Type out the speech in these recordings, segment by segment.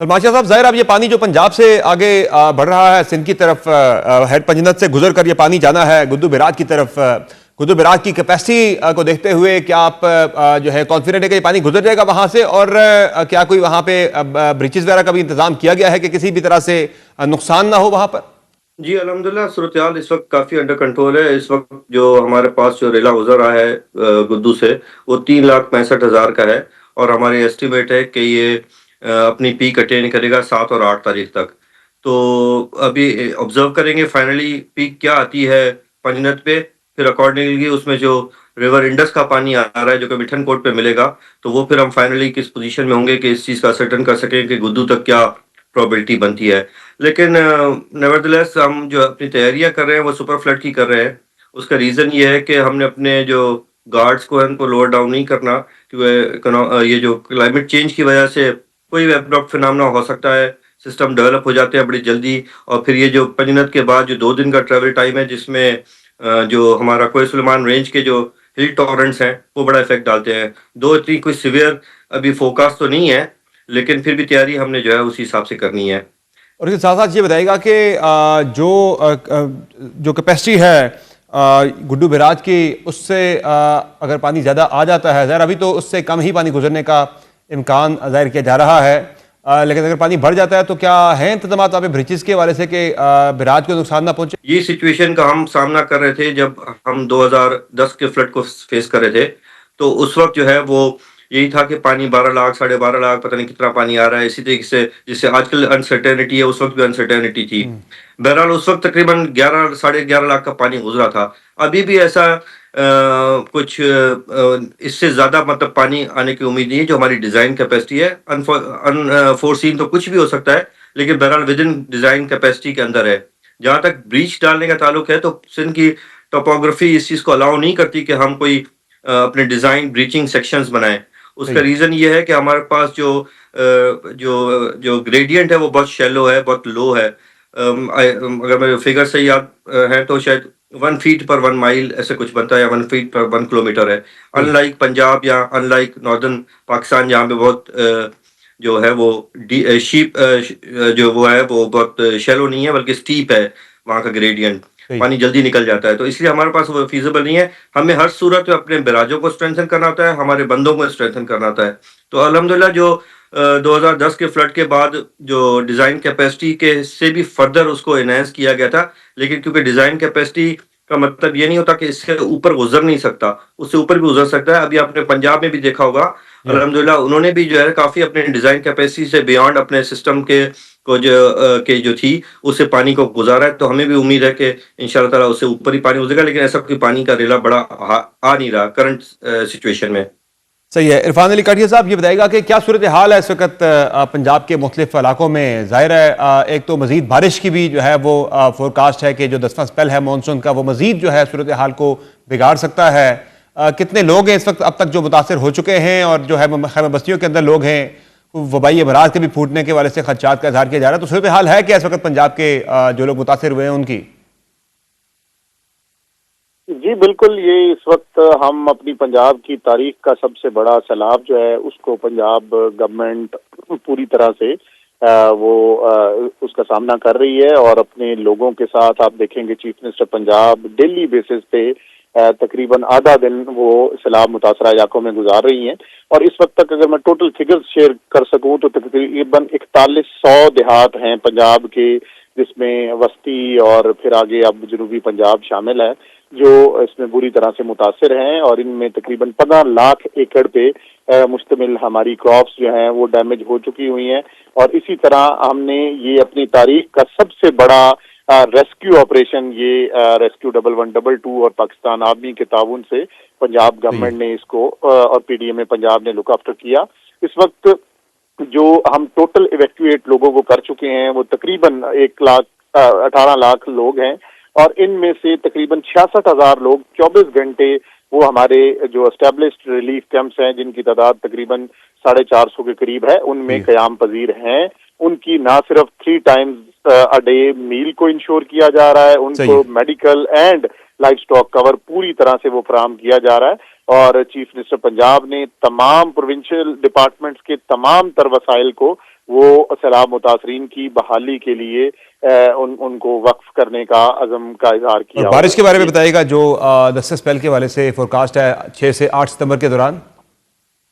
माशा साहब, जाहिर अब ये पानी जो पंजाब से आगे बढ़ रहा है सिंध की तरफ, हेड पंजनत से गुजर कर ये पानी जाना है गुद्दू बिराज की तरफ। गुद्दू बिराज की कैपेसिटी को देखते हुए क्या आप जो है कॉन्फिडेंट है कि ये पानी गुजर जाएगा वहां से? और क्या कोई वहां पे ब्रिजेस वगैरह का भी इंतजाम किया गया है कि किसी भी तरह से नुकसान ना हो वहां पर? जी, अल्हम्दुलिल्लाह सूरत-ए-हाल इस वक़्त काफ़ी अंडर कंट्रोल है। इस वक़्त जो हमारे पास जो रेला गुज़र रहा है गुद्दू से, वो 3,65,000 का है और हमारी एस्टिमेट है कि ये अपनी पीक अटेन करेगा 7 और 8 तारीख तक। तो अभी ऑब्ज़र्व करेंगे फाइनली पीक क्या आती है पंजनत पे, फिर अकॉर्डिंगली उसमें जो रिवर इंडस का पानी आ रहा है, जो कि मिठनकोट पे मिलेगा, तो वो फिर हम फाइनली किस पोज़ीशन में होंगे कि इस चीज़ का सर्टेन कर सकें कि गुद्दू तक क्या प्रोबेबिलिटी बनती है। लेकिन नेवरदलेस हम जो अपनी तैयारियाँ कर रहे हैं वो सुपर फ्लड की कर रहे हैं। उसका रीज़न ये है कि हमने अपने जो गार्ड्स को है उनको लोअर डाउन नहीं करना, क्योंकि ये जो क्लाइमेट चेंज की वजह से कोई भी एब्रप्ट फिनोमेना हो सकता है, सिस्टम डेवलप हो जाते हैं बड़ी जल्दी। और फिर ये जो पंजनत के बाद जो 2 दिन का ट्रैवल टाइम है जिसमें जो हमारा कोई सुलेमान रेंज के जो हिल टॉररेंट्स हैं वो बड़ा इफ़ेक्ट डालते हैं। दो इतनी कोई सीवियर अभी फ़ोरकास्ट तो नहीं है, लेकिन फिर भी तैयारी हमने जो है उसी हिसाब से करनी है। और इसके साथ साथ ये बताइएगा कि जो कैपेसिटी है गुड्डू बिराज की, उससे अगर पानी ज़्यादा आ जाता है, ज़ाहिर अभी तो उससे कम ही पानी गुजरने का इम्कान जाहिर किया जा रहा है, लेकिन अगर पानी बढ़ जाता है तो क्या है इंतजाम वहाँ पे ब्रिजेस के हवाले से कि बिराज को नुकसान ना पहुंचे? ये सिचुएशन का हम सामना कर रहे थे जब हम 2010 के फ्लड को फेस कर रहे थे। तो उस वक़्त जो है वो यही था कि पानी 12 लाख, साढ़े 12 लाख पता नहीं कितना पानी आ रहा है। इसी तरीके से जिससे आजकल अनसर्टेनिटी है, उस वक़्त भी अनसर्टेनिटी थी। बहरहाल उस वक़्त तकरीबन 11 साढ़े 11 लाख का पानी गुज़रा था। अभी भी ऐसा कुछ इससे ज़्यादा मतलब पानी आने की उम्मीद नहीं है, जो हमारी डिज़ाइन कैपेसिटी है। अनफ़ोर्सीन तो कुछ भी हो सकता है, लेकिन बहरहाल विदिन डिज़ाइन कैपेसिटी के अंदर है। जहाँ तक ब्रीच डालने का ताल्लुक है, तो सिंध की टोपोग्राफी इस चीज़ को अलाउ नहीं करती कि हम कोई अपने डिज़ाइन ब्रीचिंग सेक्शंस बनाएँ। उसका सही। रीज़न ये है कि हमारे पास जो ग्रेडिएंट है वो बहुत शैलो है, बहुत लो है। अगर मेरे फिगर सही याद है तो शायद 1 फीट पर 1 माइल ऐसे कुछ बनता है या 1 फीट पर 1 किलोमीटर है। सही। अनलाइक पंजाब या अनलाइक नॉर्दर्न पाकिस्तान जहाँ पे बहुत जो है वो जो वो है वो बहुत शैलो नहीं है बल्कि स्टीप है वहाँ का ग्रेडिएंट। सही। पानी जल्दी निकल जाता है, तो इसलिए हमारे पास वो फ़ीज़िबल नहीं है। हमें हर सूरत में अपने बैराजों को स्ट्रेंथन करना होता है, हमारे बंदों को स्ट्रेंथन करना होता है। तो अल्हम्दुलिल्लाह जो 2010 के फ्लड के बाद जो डिज़ाइन कैपेसिटी के से भी फर्दर उसको एनहांस किया गया था, लेकिन क्योंकि डिज़ाइन कैपेसिटी का मतलब ये नहीं होता कि इससे ऊपर गुज़र नहीं सकता, उससे ऊपर भी गुज़र सकता है। अभी आपने पंजाब में भी देखा होगा, या अल्हम्दुलिल्लाह उन्होंने भी जो है काफ़ी अपने डिज़ाइन कैपेसिटी से बियॉन्ड अपने सिस्टम के जो थी, उससे पानी को गुज़ारा है। तो हमें भी उम्मीद है कि इंशाअल्लाह ताला उससे ऊपर ही पानी गुज़रेगा, लेकिन ऐसा कोई पानी का रेला बड़ा आ नहीं रहा करंट सिचुएशन में। सही है। इरफान अली काठिया साहब, ये बताइएगा कि क्या सूरत हाल है इस वक्त पंजाब के मुख्तलिफ इलाकों में? जाहिर है एक तो मजीद बारिश की भी जो है वो फोरकास्ट है कि जो 10वां स्पेल है मानसून का, वो मजीद जो है सूरत हाल को बिगाड़ सकता है। कितने लोग हैं इस वक्त अब तक जो मुतासर हो चुके हैं, और जो है खैबर बस्तियों के अंदर लोग हैं, वबाई अमराज के भी फूटने के वाले से खदशात का इजहार किया जा रहा है, तो सूरत हाल है क्या इस वक्त पंजाब के जो लोग मुतासर हुए हैं उनकी? जी बिल्कुल, ये इस वक्त हम अपनी पंजाब की तारीख का सबसे बड़ा सैलाब जो है उसको पंजाब गवर्नमेंट पूरी तरह से उसका सामना कर रही है। और अपने लोगों के साथ आप देखेंगे chief minister Punjab daily basis पे तकरीबन आधा दिन वो सैलाब मुतासरा इलाकों में गुजार रही हैं। और इस वक्त तक अगर मैं टोटल फिगर्स शेयर कर सकूं तो तकरीबन 4100 देहात हैं पंजाब के, जिसमें वस्ती और फिर आगे अब जनूबी पंजाब शामिल है, जो इसमें बुरी तरह से मुतासिर हैं। और इनमें तकरीबन 15 लाख एकड़ पे मुश्तमिल हमारी क्रॉप्स जो हैं वो डैमेज हो चुकी हुई हैं। और इसी तरह हमने ये अपनी तारीख का सबसे बड़ा रेस्क्यू ऑपरेशन, ये रेस्क्यू 1112 और पाकिस्तान आर्मी के ताउन से पंजाब गवर्नमेंट ने इसको और पीडीएमए पंजाब ने लुक आफ्टर किया। इस वक्त जो हम टोटल इवैक्यूएट लोगों को कर चुके हैं वो तकरीबन 18 लाख लोग हैं। और इनमें से तकरीबन 66,000 लोग 24 घंटे वो हमारे जो एस्टेब्लिश्ड रिलीफ कैंप्स हैं, जिनकी तादाद तकरीबन 450 के करीब है, उनमें क़याम पजीर हैं। उनकी ना सिर्फ 3 टाइम्स अ डे मील को इंश्योर किया जा रहा है, उनको medical and life stock cover पूरी तरह से वो फराहम किया जा रहा है। और चीफ मिनिस्टर पंजाब ने तमाम प्रोविंशियल डिपार्टमेंट्स के तमाम तर वसाइल को वो सैलाब मुतासरीन की बहाली के लिए उनको वक्फ करने का अज़म का इजहार किया। और बारिश के बारे में बताइएगा जो दस्तक स्पेल के वाले से फोरकास्ट है 6 से 8 सितंबर के दौरान।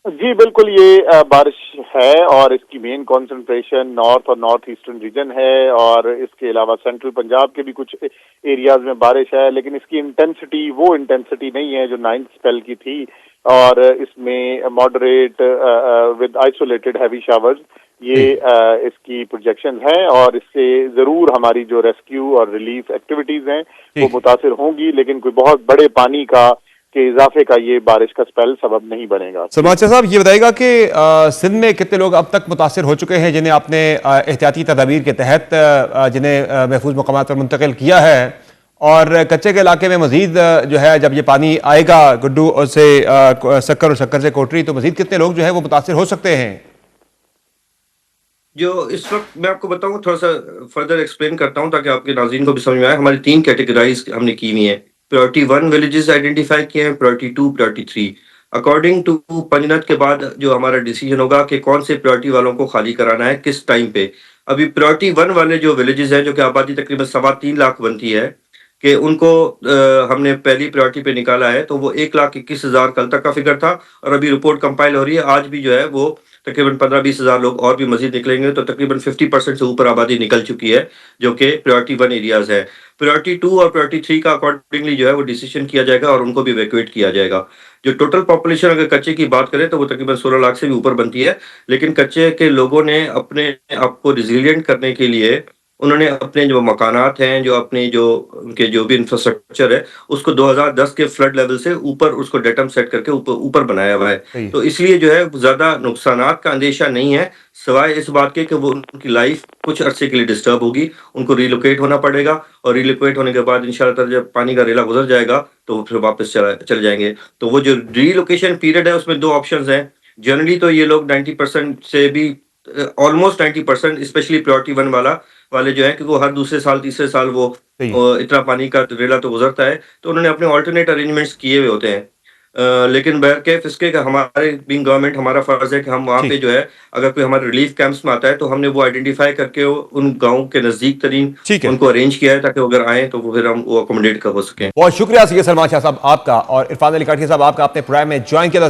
जी बिल्कुल, ये बारिश है और इसकी मेन कंसंट्रेशन नॉर्थ और नॉर्थ ईस्टर्न रीजन है और इसके अलावा सेंट्रल पंजाब के भी कुछ एरियाज में बारिश है, लेकिन इसकी इंटेंसिटी वो इंटेंसिटी नहीं है जो 9th स्पेल की थी और इसमें moderate with isolated heavy showers ये इसकी प्रोजेक्शंस हैं और इससे जरूर हमारी जो रेस्क्यू और रिलीफ एक्टिविटीज हैं वो मुतासिर होंगी, लेकिन कोई बहुत बड़े पानी का के इजाफे का ये बारिश का स्पेल सबब नहीं बनेगा। सलमान शाह साहब ये बताएगा कि सिंध में कितने लोग अब तक मुतासिर हो चुके हैं जिन्हें आपने एहतियाती तदाबीर के तहत जिन्हें महफूज मकामात पर मुंतकिल किया है, और कच्चे के इलाके में मजीद जो है जब ये पानी आएगा गुड्डू और से सक्कर और शक्कर से कोटरी तो मजीद कितने लोग जो है वो मुतासिर हो सकते हैं? जो इस वक्त मैं आपको बताऊं, थोड़ा सा फर्दर एक्सप्लेन करता हूं ताकि आपके नाज़रीन को भी समझ में आए। हमारी 3 कैटेगराइज हमने की हुई है। प्रायोरिटी 1 विलेजेस आइडेंटिफाई किए हैं, प्रायोरिटी 2, प्रायोरिटी 3। अकॉर्डिंग टू पंजनत के बाद जो हमारा डिसीजन होगा कि कौन से प्रायोरिटी वालों को खाली कराना है किस टाइम पे। अभी प्रायोरिटी 1 वाले जो विलेजेस हैं जो कि आबादी तकरीबन 3.25 लाख बनती है कि उनको हमने पहली प्रायोरिटी पे निकाला है, तो वो 1,21,000 कल तक का फिगर था और अभी रिपोर्ट कंपाइल हो रही है। आज भी जो है वो तकरीबन 15-20 हज़ार लोग और भी मजीद निकलेंगे, तो तकरीबन 50% से ऊपर आबादी निकल चुकी है जो कि प्रायोरिटी 1 एरियाज है। प्रायोरिटी 2 और प्रायोरिटी 3 का अकॉर्डिंगली जो है वो डिसीजन किया जाएगा और उनको भी इवैक्यूएट किया जाएगा। जो टोटल पॉपुलेशन अगर कच्चे की बात करें तो वो तकरीबन 16 लाख से भी ऊपर बनती है, लेकिन कच्चे के लोगों ने अपने आप को रिजिलियंट करने के लिए उन्होंने अपने जो मकानात हैं, जो अपने जो उनके जो भी इंफ्रास्ट्रक्चर है, उसको 2010 के फ्लड लेवल से ऊपर उसको डेटम सेट करके ऊपर बनाया हुआ है। तो इसलिए जो है ज़्यादा नुकसानात का अंदेशा नहीं है, सिवाय इस बात के कि वो उनकी लाइफ कुछ अरसे के लिए डिस्टर्ब होगी, उनको रिलोकेट होना पड़ेगा और रिलोकेट होने के बाद इंशाअल्लाह ताला जब पानी का रेला गुजर जाएगा तो वो फिर वापस चले जाएंगे। तो वो जो रिलोकेशन पीरियड है उसमें 2 ऑप्शंस हैं। जनरली तो ये लोग 90% से भी ऑलमोस्ट 90% स्पेशली प्रायोरिटी 1 वाले जो है कि वो हर दूसरे साल तीसरे साल वो इतना पानी का रेला तो गुजरता है, तो उन्होंने अपने ऑल्टरनेट अरेंजमेंट्स किए हुए होते हैं। लेकिन बहरकैफ इसके हमारे बीइंग गवर्नमेंट हमारा फर्ज है कि हम वहाँ पे जो है अगर कोई हमारे रिलीफ कैंप्स में आता है तो हमने वो आइडेंटिफाई करके उन गाँव के नजदीक तरीन उनको अरेंज किया है ताकि अगर आए तो वो फिर हम वो अकोमोडेट कर हो सकें। बहुत शुक्रिया सैयद सलमान शाह साहब आपका और इरफान अली काठी साहब आपका अपने प्रोग्राम में ज्वाइन किया।